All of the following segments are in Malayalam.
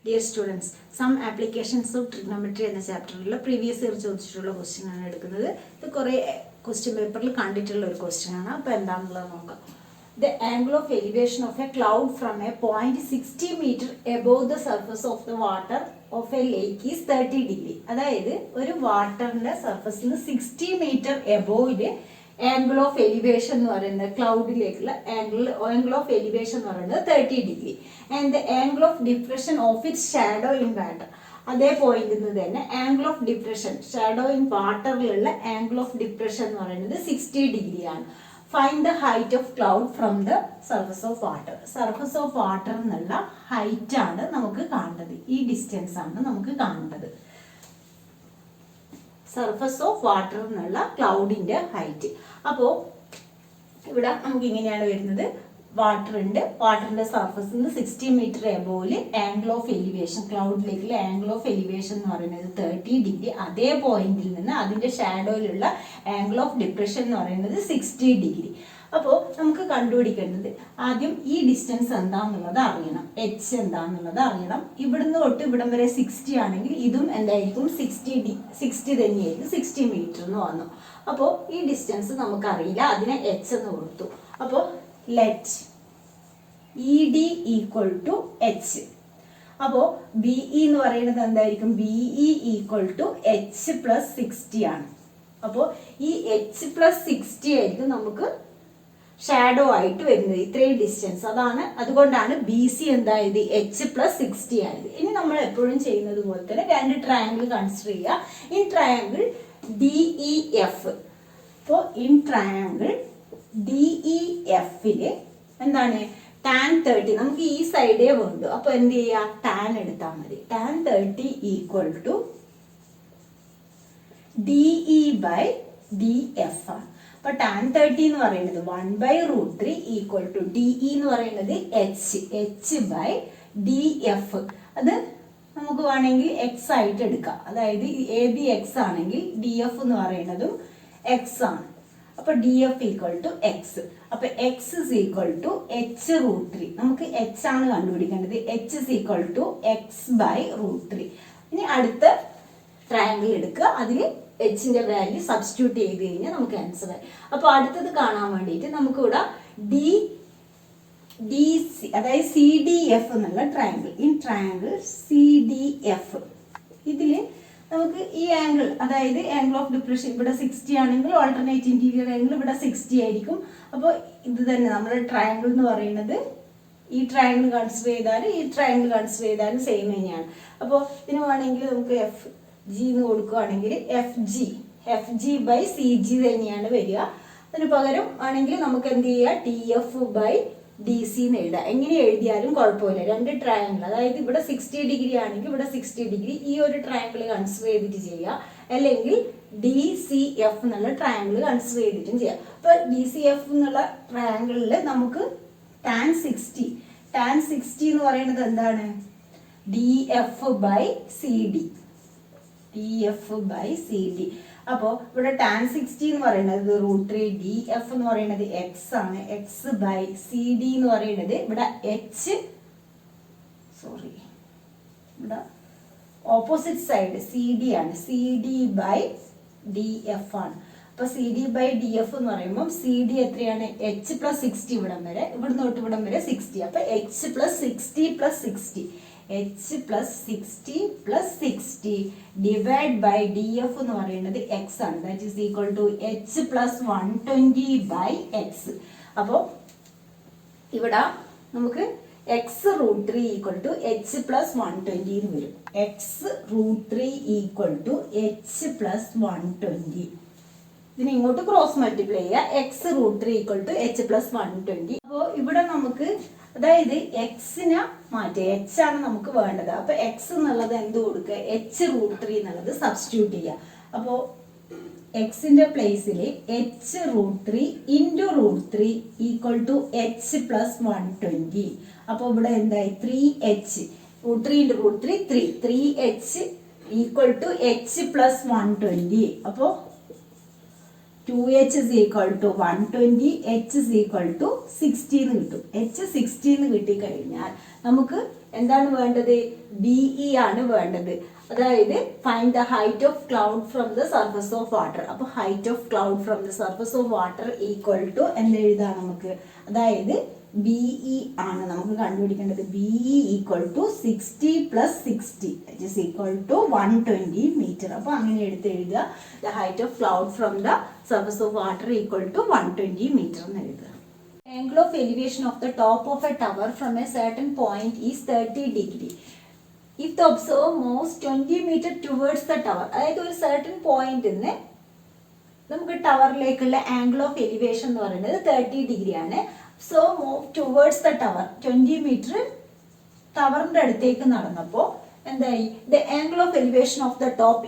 Dear students, some applications of trigonometry എന്ന ചാപ്റ്ററിൽ പ്രീവിയസ് ഇയർ ചോദിച്ചിട്ടുള്ള ക്വസ്റ്റ്യൻ ആണ് എടുക്കുന്നത്. ഇത് കുറേ ക്വസ്റ്റ്യൻ പേപ്പറിൽ കണ്ടിട്ടുള്ള ഒരു ക്വസ്റ്റ്യൻ ആണ്. അപ്പോൾ എന്താണെന്നുള്ളത് നോക്കാം. The angle of elevation of a cloud from a point 60 meter above the surface of the water of a lake is 30 degree. അതായത് ഒരു വാട്ടറിന്റെ സർഫസിൽ 60 മീറ്റർ എബോവില് ആംഗിൾ ഓഫ് എലിവേഷൻ എന്ന് പറയുന്നത് ക്ലൗഡിലേക്കുള്ള ആംഗിൾ ഓഫ് എലിവേഷൻ എന്ന് പറയുന്നത് 30 degree and the angle of depression of it shadow in water. അതേ പോയിന്റിൽ നിന്ന് തന്നെ angle of depression shadow in വാട്ടറിലുള്ള ആംഗിൾ ഓഫ് ഡിപ്രഷൻ എന്ന് പറയുന്നത് 60 ഡിഗ്രി ആണ്. Find the height of cloud from the surface of water. Surface of water എന്നുള്ള ഹൈറ്റ് ആണ് നമുക്ക് കാണേണ്ടത്. ഈ ഡിസ്റ്റൻസ് ആണ് നമുക്ക് കാണേണ്ടത്. സർഫസ് ഓഫ് വാട്ടർ എന്നുള്ള ക്ലൗഡിന്റെ ഹൈറ്റ്. അപ്പോൾ ഇവിടെ നമുക്ക് ഇങ്ങനെയാണ് വരുന്നത്. വാട്ടർ ഉണ്ട്. വാട്ടറിന്റെ സർഫസിൽ നിന്ന് 60 മീറ്റർ എബോവില് ആംഗിൾ ഓഫ് എലിവേഷൻ ക്ലൗഡിലേക്കുള്ള ആംഗിൾ ഓഫ് എലിവേഷൻ എന്ന് പറയുന്നത് 30 ഡിഗ്രി. അതേ പോയിന്റിൽ നിന്ന് അതിന്റെ ഷാഡോയിലുള്ള ആംഗിൾ ഓഫ് ഡിപ്രഷൻ എന്ന് പറയുന്നത് 60 ഡിഗ്രി. അപ്പോൾ നമുക്ക് കണ്ടുപിടിക്കേണ്ടത് ആദ്യം ഈ ഡിസ്റ്റൻസ് എന്താണെന്നുള്ളത് അറിയണം. എച്ച് എന്താണെന്നുള്ളത് അറിയണം. ഇവിടുന്ന് തൊട്ട് ഇവിടം വരെ 60 ആണെങ്കിൽ ഇതും എന്തായിരിക്കും 60 തന്നെയായിരിക്കും. 60 മീറ്റർ എന്ന് വന്നു. അപ്പോൾ ഈ ഡിസ്റ്റൻസ് നമുക്കറിയില്ല. അതിനെ എച്ച് എന്ന് കൊടുത്തു. അപ്പോൾ let E D equal to H. അപ്പോൾ ബി ഇ എന്ന് പറയുന്നത് എന്തായിരിക്കും? B E equal to H plus 60 ആണ്. അപ്പോൾ ഈ എച്ച് പ്ലസ് 60 ആയിരിക്കും നമുക്ക് ഷാഡോ ആയിട്ട് വരുന്നത്. ഇത്രയും ഡിസ്റ്റൻസ് അതുകൊണ്ടാണ് ബി സി എന്തായത് എച്ച് പ്ലസ് 60 ആയത്. ഇനി നമ്മൾ എപ്പോഴും ചെയ്യുന്നത് പോലെ തന്നെ രണ്ട് ട്രയാങ്കിൾ കൺസിഡർ ചെയ്യുക. ഈ ട്രയാങ്കിൾ ഡി ഇ എഫ്. അപ്പോൾ ഇൻ ട്രയാങ്കിൾ ഡി ഇ എഫില് എന്താണ് ടാൻ 30. നമുക്ക് ഈ സൈഡേ വേണ്ടു. അപ്പൊ എന്ത് ചെയ്യാ? ടാൻ എടുത്താൽ മതി. Tan 30 equal to D E by D F ആണ്. അപ്പൊ ടാൻ 30 എന്ന് പറയുന്നത് 1/√3 ഈക്വൽ ടു ഡി ഇ എന്ന് പറയുന്നത് എച്ച് ബൈ ഡി എഫ്. അത് നമുക്ക് വേണമെങ്കിൽ എക്സ് ആയിട്ട് എടുക്കാം. അതായത് എ ബി എക്സ് ആണെങ്കിൽ ഡി എഫ് എന്ന് പറയുന്നതും എക്സ് ആണ്. അപ്പൊ D F equal to X. അപ്പൊ X is equal to h√3. നമുക്ക് എച്ച് ആണ് കണ്ടുപിടിക്കേണ്ടത്. H is equal to X by √3. ഇനി അടുത്ത ട്രയാങ്കിൾ എടുക്കുക. അതിൽ എച്ചിന്റെ വാല്യൂ സബ്സ്റ്റിറ്റ്യൂട്ട് ചെയ്ത് കഴിഞ്ഞാൽ നമുക്ക് ആൻസർ ആയി. അപ്പൊ അടുത്തത് കാണാൻ വേണ്ടിയിട്ട് നമുക്കിവിടെ ഡി സി അതായത് സി ഡി എഫ് എന്നുള്ള ട്രയാങ്കിൾ. ഈ ട്രയാങ്കിൾ സി ഡി എഫ് ഇതില് നമുക്ക് ഈ ആംഗിൾ അതായത് ആംഗിൾ ഓഫ് ഡിപ്രഷൻ ഇവിടെ 60 ആണെങ്കിൽ ഓൾട്ടർനേറ്റ് ഇന്റീരിയർ ആംഗിൾ ഇവിടെ 60 ആയിരിക്കും. അപ്പോൾ ഇത് തന്നെ നമ്മുടെ ട്രയാങ്കിൾ എന്ന് പറയുന്നത് ഈ ട്രയാങ്കിൾ കൺസിഡർ ചെയ്താലും ഈ ട്രയാങ്കിൾ കൺസിഡർ ചെയ്താലും സെയിം തന്നെയാണ്. അപ്പോൾ ഇതിന് വേണമെങ്കിൽ നമുക്ക് എഫ് ജി എന്ന് കൊടുക്കുകയാണെങ്കിൽ F G by C G തന്നെയാണ് വരിക. അതിന് പകരം ആണെങ്കിൽ നമുക്ക് എന്ത് ചെയ്യുക? T F by D C എന്ന് എഴുതാം. എങ്ങനെ എഴുതിയാലും കുഴപ്പമില്ല. രണ്ട് ട്രയാങ്കിൾ അതായത് ഇവിടെ 60 ഡിഗ്രി ആണെങ്കിൽ ഇവിടെ 60 ഡിഗ്രി ഈ ഒരു ട്രയാങ്കിൾ കൺസിഡർ ചെയ്തിട്ട് ചെയ്യുക. അല്ലെങ്കിൽ ഡി സി എഫ് എന്നുള്ള ട്രയാങ്കിൾ കൺസിഡർ ചെയ്തിട്ടും ചെയ്യാം. അപ്പൊ ഡി സി എഫ് എന്നുള്ള ട്രയാങ്കിളിൽ നമുക്ക് ടാൻ 60 എന്ന് പറയുന്നത് എന്താണ്? D F by C D. അപ്പോൾ ഇവിടെ ടാൻ 60 എന്ന് പറയുന്നത് √3, ഡി എഫ് എന്ന് പറയുന്നത് എക്സ് ആണ്. എക്സ് ബൈ സി ഡി എന്ന് പറയുന്നത് ഇവിടെ ഇവിടെ ഓപ്പോസിറ്റ് സൈഡ് സി ഡി ആണ്. C D by D F ആണ്. അപ്പൊ C D by D F എന്ന് പറയുമ്പോൾ സി ഡി എത്രയാണ്? എച്ച് പ്ലസ് 60 ഇവിടം വരെ, ഇവിടുന്ന് തൊട്ട് ഇവിടം വരെ 60. അപ്പൊ H plus 60 H plus 60 divide by D F എന്ന് പറയുന്നത് എക്സ് ആണ്. That is equal to H plus 120 by X. അപ്പോൾ ഇവിടെ നമുക്ക് x√3 equal to H plus 120 എന്ന് വരും. x√3 equal to H plus 120. ഇതിനെ ഇങ്ങോട്ട് ക്രോസ് മൾട്ടിപ്ലൈ ചെയ്യുക. x√3 equal to H plus 120. അപ്പോൾ ഇവിടെ നമുക്ക് അതായത് എക്സിനെ മാറ്റി എച്ച് ആണ് നമുക്ക് വേണ്ടത്. അപ്പൊ എക്സ് എന്നുള്ളത് എന്ത് കൊടുക്കുക? h√3 എന്നുള്ളത് സബ്സ്റ്റിറ്റ്യൂട്ട് ചെയ്യുക. അപ്പോ എക്സിന്റെ പ്ലേസിൽ h√3 into √3 equal to H plus 120. അപ്പൊ ഇവിടെ എന്തായി? 3h √3 into √3 3h equal to H plus 120. അപ്പോ 2h is equal to 120, h is equal to 60 എന്ന് കിട്ടും. h 60 എന്ന് കിട്ടിക്കഴിഞ്ഞാൽ നമുക്ക് എന്താണ് വേണ്ടത്? BE ആണ് വേണ്ടത്. അതായത് find the height of cloud from the surface of water. അപ്പൊ height of cloud from the surface of water equal to എന്തെഴുതാം നമുക്ക്? അതായത് BE ആണ് നമുക്ക് കണ്ടുപിടിക്കേണ്ടത്. BE equal to 60 + 60 which is equal to 120 meter. അപ്പൊ അങ്ങനെ എടുത്ത് എഴുതുക. The height of cloud from the surface of water equal to 120 meter എന്ന് എഴുതുക. Angle of elevation of the top of a tower from a certain point is 30 degree. If the observer moves 20 meter towards the tower, അതായത് ഒരു certain point നിന്ന് നമുക്ക് ടവറിലേക്കുള്ള ആംഗിൾ ഓഫ് എലിവേഷൻ എന്ന് പറയുന്നത് 30 ഡിഗ്രി ആണ്. So move towards the tower 20 metre ടവറിന്റെ അടുത്തേക്ക് നടന്നപ്പോൾ എന്തായി? The angle of elevation of the top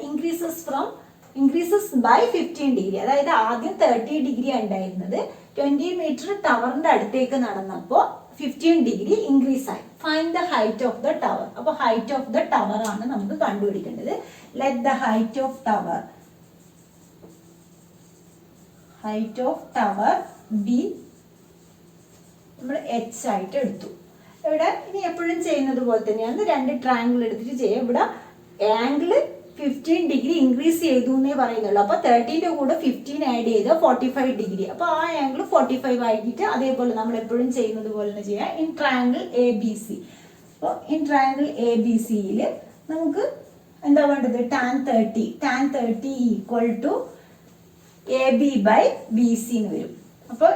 increases by 15 degree. അതായത് ആദ്യം 30 ഡിഗ്രി ഉണ്ടായിരുന്നത് 20 മീറ്റർ ടവറിന്റെ അടുത്തേക്ക് നടന്നപ്പോൾ 15 ഡിഗ്രി ഇൻക്രീസ് ആയി. Find the height of the tower. അപ്പോൾ ഹൈറ്റ് ഓഫ് ദ ടവർ ആണ് നമുക്ക് കണ്ടുപിടിക്കേണ്ടത്. Let the height of tower B നമ്മൾ H ആയിട്ട് എടുത്തു. ഇവിടെ ഇനി എപ്പോഴും ചെയ്യുന്നത് പോലെ തന്നെയാണ്, രണ്ട് ട്രയാങ്കിൾ എടുത്തിട്ട് ചെയ്യാം. ഇവിടെ ആംഗിൾ 15 ഡിഗ്രി ഇൻക്രീസ് ചെയ്തു എന്നേ പറയുന്നുള്ളൂ. അപ്പൊ 30ന്റെ കൂടെ 15 ആഡ് ചെയ്ത് 45 ഡിഗ്രി. അപ്പൊ ആ ആംഗിൾ 45 ആയിട്ട് അതേപോലെ നമ്മൾ എപ്പോഴും ചെയ്യുന്നത് പോലെ തന്നെ ചെയ്യാം. In triangle ABC. അപ്പോൾ ഇൻ ട്രയാങ്കിൾ ABCയിൽ നമുക്ക് എന്താ വേണ്ടത്? tan 30 ഈക്വൽ ടു AB/BC എന്ന് വരും. അപ്പോൾ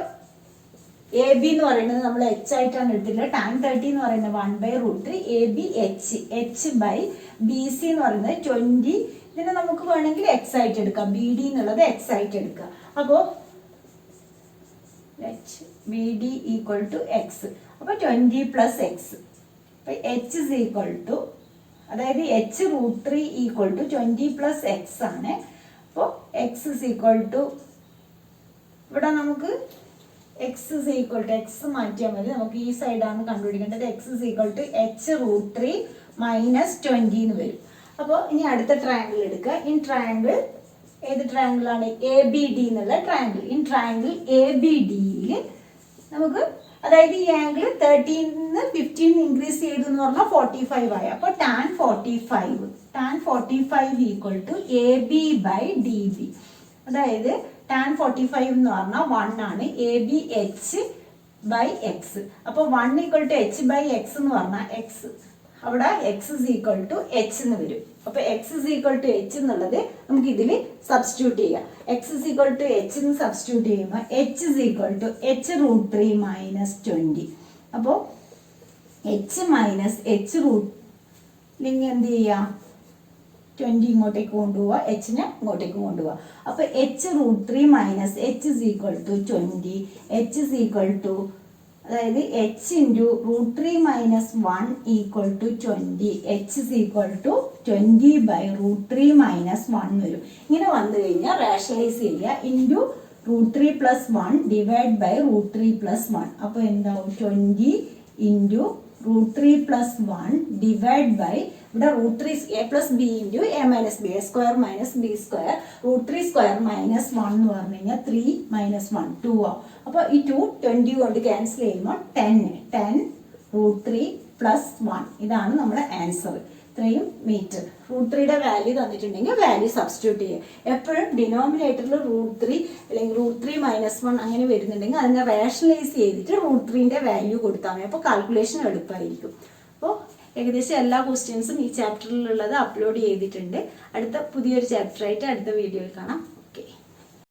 AB എന്ന് പറയുന്നത് നമ്മൾ H ആയിട്ടാണ് എടുത്തിട്ടുള്ളത്. tan 30 എന്ന് പറയുന്നത് 1/√3 AB H/BC എന്ന് പറയുന്നത് 20. ഇതിനെ നമുക്ക് വേണമെങ്കിൽ X ആയിട്ട് എടുക്കാം. BD എന്നുള്ളത് X ആയിട്ട് എടുക്കാം. അപ്പോൾ BD ഈക്വൽ ടു X. അപ്പോൾ 20 + X. അപ്പോൾ H is equal to, അതായത് H√3 ഈക്വൽ ടു 20 + X ആണ്. അപ്പോൾ X is equal to, ഇവിടെ നമുക്ക് X is equal to X മാറ്റിയാൽ മതി. നമുക്ക് ഈ സൈഡാണ് കണ്ടുപിടിക്കേണ്ടത്. X is equal to H√3 - 20 എന്ന് വരും. അപ്പോൾ ഇനി അടുത്ത ട്രയാങ്കിൾ എടുക്കുക. ഇൻ ട്രയാങ്കിൾ ഏത് ട്രയാങ്കിൾ ആണ്? ABD എന്നുള്ള ട്രയാങ്കിൾ. ഇൻ ട്രയാങ്കിൾ ABDയിൽ നമുക്ക്, അതായത് ഈ ആംഗിൾ 30 നിന്ന് 15 ഇൻക്രീസ് ചെയ്തു എന്ന് പറഞ്ഞാൽ 45 ആയി. അപ്പോൾ tan 45 ഈക്വൽ ടു AB/DB. അതായത് tan 45 എന്ന് പറഞ്ഞാൽ 1 ആണ്. AB H/X. അപ്പോൾ 1 ഈക്വൽ ടു H/X എന്ന് പറഞ്ഞാൽ X, അവിടെ X is equal to H എന്ന് വരും. അപ്പോൾ X is equal to H എന്നുള്ളത് നമുക്ക് ഇതിൽ സബ്സ്റ്റിറ്റ്യൂട്ട് ചെയ്യാം. X is equal to H എന്ന് സബ്സ്റ്റിറ്റ്യൂട്ട് ചെയ്യുമ്പോൾ H is equal to H√3 - 20. അപ്പോൾ H - H√3 എന്ത് ചെയ്യാം? 20 ഇങ്ങോട്ടേക്ക് കൊണ്ടുപോവുക, H-നെ ഇങ്ങോട്ടേക്ക് കൊണ്ടുപോവുക. അപ്പോൾ H√3 - H is equal to 20. H is equal to, അതായത് H × √3 - 1 equal to 20. H is equal to 20/√3 - 1 വരും. ഇങ്ങനെ വന്നു കഴിഞ്ഞാൽ റേഷണലൈസ് ചെയ്യുക. Into √3 + 1 divide by √3 + 1. അപ്പോൾ എന്താവും? 20 × √3 + 1 ഡിവൈഡ് ബൈ, ഇവിടെ √3 A + B × A - B, A² - B², √3² - 1 എന്ന് പറഞ്ഞു കഴിഞ്ഞാൽ 3 - 1 2 ആവും. അപ്പോൾ ഈ 2 20 കൊണ്ട് ക്യാൻസൽ ചെയ്യുമ്പോൾ 10 √3 + 1. ഇതാണ് നമ്മുടെ ആൻസർ. ഇത്രയും മീറ്റർ. √3യുടെ വാല്യൂ തന്നിട്ടുണ്ടെങ്കിൽ വാല്യൂ സബ്സ്റ്റിറ്റ്യൂട്ട് ചെയ്യുക. എപ്പോഴും ഡിനോമിനേറ്ററിൽ √3 അല്ലെങ്കിൽ √3 - 1 അങ്ങനെ വരുന്നുണ്ടെങ്കിൽ അതിനെ റേഷണലൈസ് ചെയ്തിട്ട് √3ന്റെ വാല്യൂ കൊടുത്താൽ മതി. അപ്പോൾ കാൽക്കുലേഷൻ എളുപ്പമായിരിക്കും. അപ്പോൾ ഏകദേശം എല്ലാ ക്വസ്റ്റ്യൻസും ഈ ചാപ്റ്ററിലുള്ളത് അപ്ലോഡ് ചെയ്തിട്ടുണ്ട്. അടുത്ത പുതിയൊരു ചാപ്റ്ററായിട്ട് അടുത്ത വീഡിയോയിൽ കാണാം.